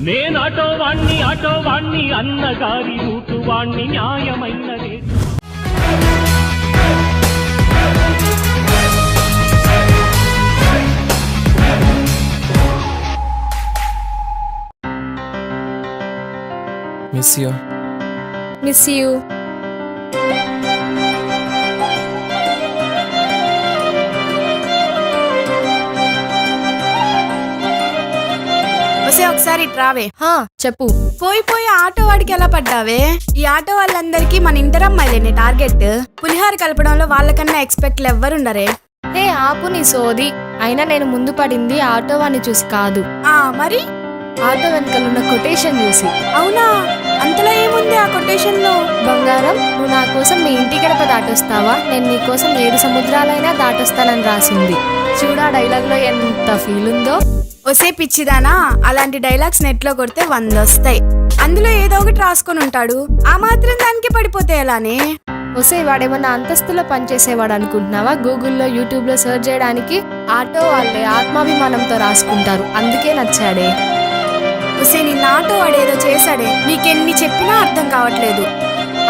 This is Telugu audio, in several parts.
నేను ఆటో వాణ్ణి అన్నగారి రూటు వాణ్ణి న్యాయమైన రేటు. Miss you. ఒకసారి ట్రావే. చెప్పు. పోయి ఆటో వాడికి ఎలా పడ్డావే? ఈ ఆటో వాళ్ళందరికీ మన ఇంటర్ అమ్మాయిలేనే టార్గెట్. పులిహార కలపడంలో వాళ్ళకన్నా ఎక్స్పెక్ట్లు ఎవ్వరుండరే. ఆపు నీ సోది. అయినా నేను ముందు పడింది ఆటో వాడిని చూసి కాదు, మరి ఆటో వెనకలున్న కొటేషన్ చూసి. అవునా? అంతలో ఏముంది ఆ కొటేషన్ లో? బంగారం, నువ్వు నా కోసం మీ ఇంటి గడప దాటొస్తావా, నేను నీ కోసం 7 సముద్రాలైనా దాటొస్తానని రాసింది. చూడా డైలాగ్ లో ఎంత ఫీల్ ఉందో. ఒసే పిచ్చిదానా, అలాంటి డైలాగ్స్ నెట్ లో కొడితే 100 వస్తాయి. అందులో ఏదో ఒకటి రాసుకొని ఉంటాడు. ఆ మాత్రం దానికి పడిపోతే ఎలానే? ఒసే, వాడేమన్నా అంతస్తులో పనిచేసేవాడు అనుకుంటున్నావా? గూగుల్లో యూట్యూబ్ లో సెర్చ్ చేయడానికి ఆటో వాళ్ళే ఆత్మాభిమానంతో రాసుకుంటారు, అందుకే నచ్చాడే. ఒసే, నిన్న ఆటో వాడేదో చేశాడే, నీకెన్ని చెప్పినా అర్థం కావట్లేదు.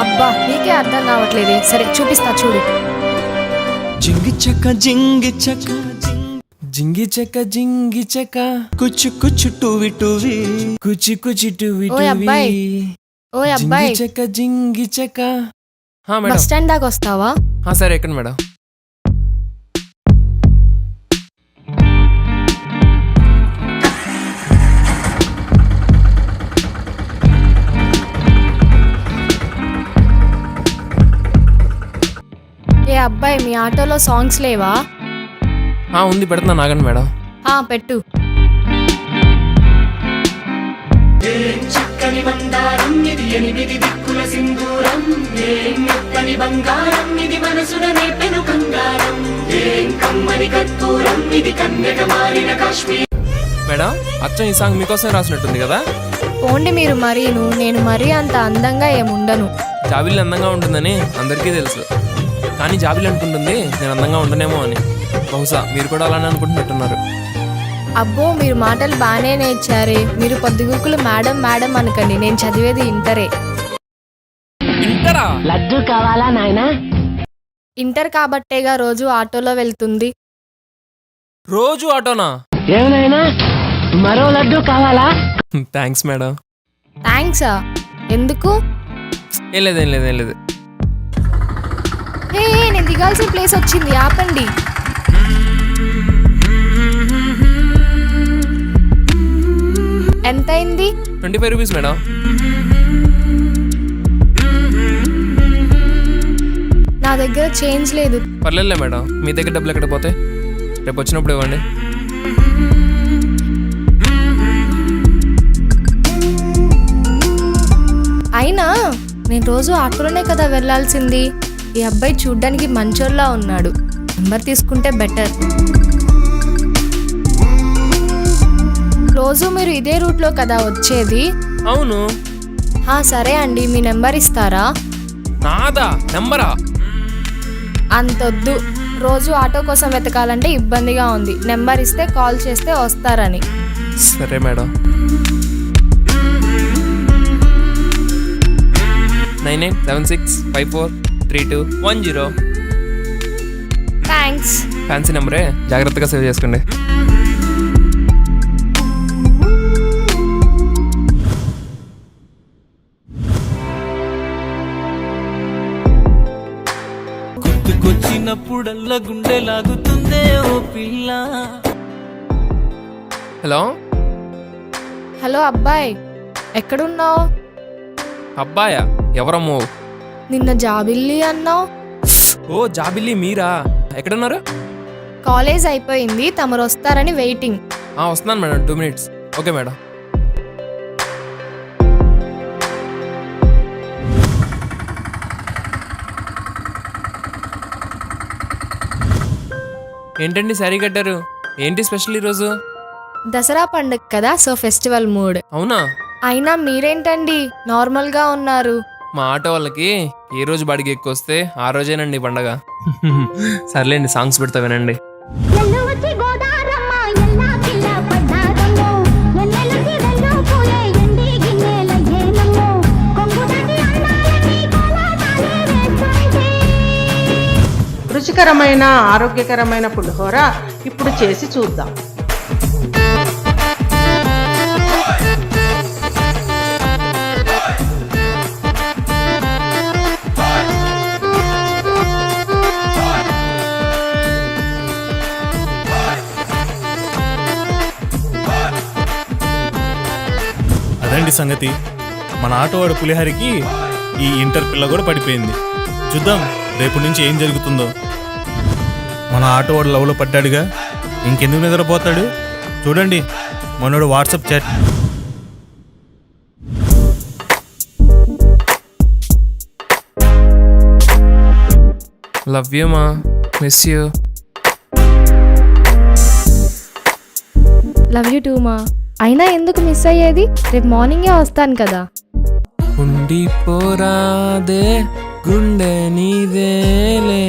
అబ్బా, నీకే అర్థం కావట్లేదే. సరే చూపిస్తా చూడు. జింగి చెక్క జింగి చెక్క జింగి చెక్క జింగి చెక్క కుచ్చు కుచ్చు టూవి టూవి కుచి కుచి టూవి టూవి. ఓయ్ అబ్బాయి, చెక్క జింగి చెక్క. బస్ స్టాండ్ దాకా వస్తావా? సరే, ఎక్కడ మేడం? అబ్బాయి, మీ ఆటోలో సాంగ్స్ లేవా? ఉంది, పెడుతున్నా, నాగండి మేడం. పెట్టు. చక్కని బంగారం ఇది 8 దిక్కుల సింధూరం, మెత్తని బంగారం ఇది మనసున నేపెను బంగారం, కమ్మని కర్పూరం ఇది కన్నెగ మారిన కాశ్మీర్. మేడం, అచ్చం ఈ సాంగ్ మీకోసం రాసినట్టుంది కదా? పోండి మీరు. నేను మరీ అంత అందంగా ఏముండను. జాబిల్లి అందంగా ఉంటుందని అందరికీ తెలుసు, కానీ జాబిల్లి అనుకుంటుంది నేను అందంగా ఉండనేమో అని. బహుశా మీరు కూడా అలానే అనుకుంటున్నట్టున్నారు. అబ్బో, మీరు మాటలు బాగానే నేర్చారే. మీరు పొద్దుగుకులు మేడం మేడం అనకండి, నేను చదివేది ఇంటరే. ఇంటరా? లడ్డు కావాలా నాయనా? ఇంటర్ కాబట్టేగా రోజు ఆటోలో వెళ్తుంది. రోజు ఆటోనా? ఏమైనా మరో లడ్డు కావాలా? Thanks madam. థ్యాంక్సా? ఎందుకు? ఏం లేదు. నేను దిగాల్సిన ప్లేస్ వచ్చింది, ఆపండి. ఎంతైంది? 25 రూపీస్ మేడం. నా దగ్గర చేంజ్ లేదు. పర్లేదులే మేడం, మీ దగ్గర డబ్బులు ఎక్కడ పోతే? రేపు వచ్చినప్పుడు ఇవ్వండి. అయినా నేను రోజు ఆటోలోనే కదా వెళ్లాల్సింది. ఈ అబ్బాయి చూడ్డానికి మంచోళ్ళలా ఉన్నాడు, నెంబర్ తీసుకుంటే బెటర్. రోజు మీరు ఇదే రూట్లో కదా వచ్చేది? అవును. సరే అండి, మీ నెంబర్ ఇస్తారా? నాదా నెంబరా? అంతొద్దు, రోజు ఆటో కోసం వెతకాలంటే ఇబ్బందిగా ఉంది. నెంబర్ ఇస్తే కాల్ చేస్తే వస్తారని. సరే మేడం. 9876543210. థ్యాంక్స్. ఫ్యాన్సీ నెంబరే, జాగ్రత్తగా సేవ్ చేసుకోండి. గుర్తుకొచ్చినప్పుడల్లా గుండె లాగుతుందే ఓ పిల్ల. హలో అబ్బాయి, ఎక్కడున్నావు? అబ్బాయా? ఎవరమ్మో? నిన్న జాబిల్లి అన్నావు. ఓ జాబిల్లి మీరా? ఎక్కడున్నారు? కాలేజ్ అయిపోయింది, తమరు వస్తారని వెయిటింగ్. వస్తున్నాను మేడం, 2 minutes. Okay madam. ఏంటండి శారీ కట్టారు? ఏంటి స్పెషల్ ఈరోజు? దసరా పండుగ కదా, సో ఫెస్టివల్ మూడ్. అవునా? అయినా మీరేంటండి నార్మల్ గా ఉన్నారు? మా ఆటో వాళ్ళకి ఏ రోజు బాడికి ఎక్కువ వస్తే ఆ రోజేనండి పండగ. సర్లేండి, సాంగ్స్ పెడతా వినండి. ఎల్లు వచ్చి గోదారమ్మ ఎల్లా పిల్ల పడ్డారమ్మ ఎన్నెలకి వెళ్ళు పోయే రుచికరమైన ఆరోగ్యకరమైన పులిహోర ఇప్పుడు చేసి చూద్దాం. అదండి సంగతి. మన ఆటోవాడు పులిహారికి ఈ ఇంటర్ పిల్ల కూడా పడిపోయింది. చూద్దాం రేపు నుంచి ఏం జరుగుతుందో. మన ఆటోవాడు లవ్లో పడ్డాడుగా, ఇంకెందుకు నిద్రపోతాడు. చూడండి మనోడు వాట్సాప్ చాట్. లవ్ యూ మా, miss you. Love you two మా. అయినా ఎందుకు మిస్ అయ్యేది, రేపు మార్నింగే వస్తాను కదా. ఉండిపోరాదే గుండె నీదేలే.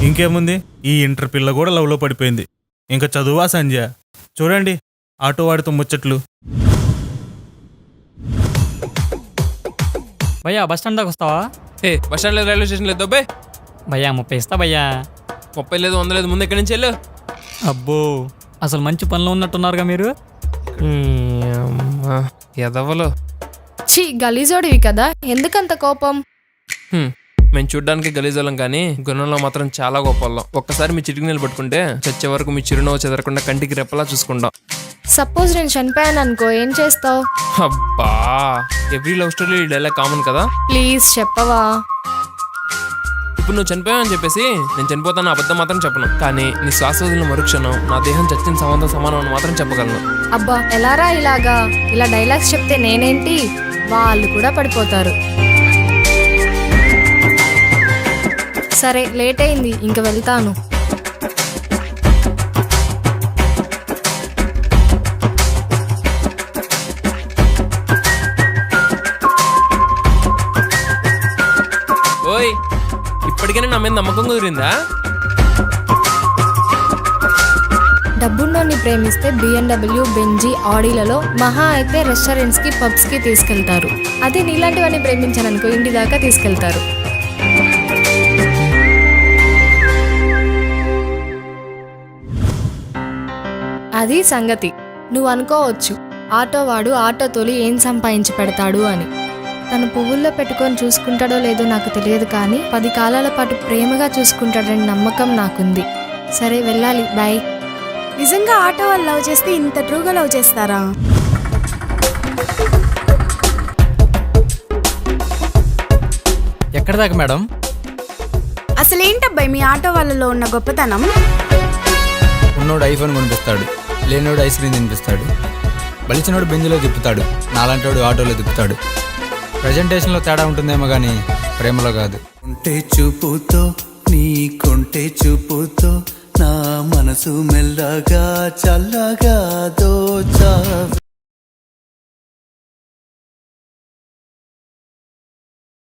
ఇంకేముంది, ఈ ఇంటర్ పిల్ల కూడా లవ్లో పడిపోయింది. ఇంకా చదువా సంధ్య. చూడండి ఆటోవాడితో ముచ్చట్లు. భయ్యా బస్ స్టాండ్ దాకా వస్తావా? బస్ స్టాండ్ లేదు, రైల్వే స్టేషన్ లేదు. దొబ్బే భయ్యా 30 ఇస్తా భయ్యా. 30 లేదు, 100 లేదు. ముందు ఎక్కడి నుంచి వెళ్ళు. అబ్బో అసలు మంచి పనిలో ఉన్నట్టున్నారుగా మీరు. ఎదవలో ఛీ, గలీజోడివి కదా, ఎందుకంత కోపం? మేము చూడ్డానికి గలీజోళ్ళం కానీ గుణంలో మాత్రం చాలా గొప్పవాళ్ళం. ఒక్కసారి మీ చిటికి నీళ్ళు పట్టుకుంటే చచ్చే వరకు మీ చిరునవ్వు చెదరకుండా కంటికి రెప్పలా చూసుకుంటాం. సపోజ్ నేను చనిపోయాను అనుకో, ఏం చేస్తావు? అబ్బా, ఎవ్రీ లవ్ స్టోరీ ఈ డైలాగ్ కామన్ కదా. ప్లీజ్ చెప్పవా? ఇప్పుడు నువ్వు చనిపోయావని చెప్పేసి నేను చనిపోతాను అబద్ధం మాత్రం చెప్పను, కానీ నీ శ్వాస వదిలిన మరుక్షణం నా దేహం చచ్చిన సంబంధం సమానం అని మాత్రం చెప్పగలను. అబ్బా ఎలారా ఇలాగా? ఇలా డైలాగ్స్ చెప్తే నేనేంటి, వాళ్ళు కూడా పడిపోతారు. సరే లేట్ అయింది, ఇంక వెళ్తాను. ఓయ్, ఇప్పటికైనా నా మీద నమ్మకం కుదిరిందా? డబ్బున్నోని ప్రేమిస్తే BMW, బెంజీ, ఆడీలలో మహా అయితే రెస్టారెంట్స్కి, పబ్స్కి తీసుకెళ్తారు. అదే నీలాంటివన్నీ ప్రేమించాననుకో, ఇంటి దాకా తీసుకెళ్తారు. అది సంగతి. నువ్వు అనుకోవచ్చు ఆటోవాడు ఆటో తోలి ఏం సంపాదించి పెడతాడు అని. తను పువ్వుల్లో పెట్టుకొని చూసుకుంటాడో లేదో నాకు తెలియదు, కానీ 10 కాలాల పాటు ప్రేమగా చూసుకుంటాడని నమ్మకం నాకుంది. సరే వెళ్ళాలి, బాయ్. నిజంగా ఆటో వాళ్ళు లవ్ చేస్తే ఇంత ట్రూగా లవ్ చేస్తారా? ఎక్కడ దాకా మేడం? అసలు ఏంటబ్బాయి మీ ఆటో వాళ్ళలో ఉన్న గొప్పతనం? ఉన్నోడు ఐఫోన్ కొనిపిస్తాడు, లేనోడు ఐస్ క్రీమ్ తినిపిస్తాడు, బలిచినోడు బెంజ్లో తిప్పుతాడు, నాలంటోడు ఆటోలో తిప్పుతాడు. ప్రజెంటేషన్లో తేడా ఉంటుందేమో కానీ ప్రేమలో కాదు. కొంటే చూపుతో నీ కొంటే చూపుతో నా మనసు మెల్లగా చల్లగా దోచా.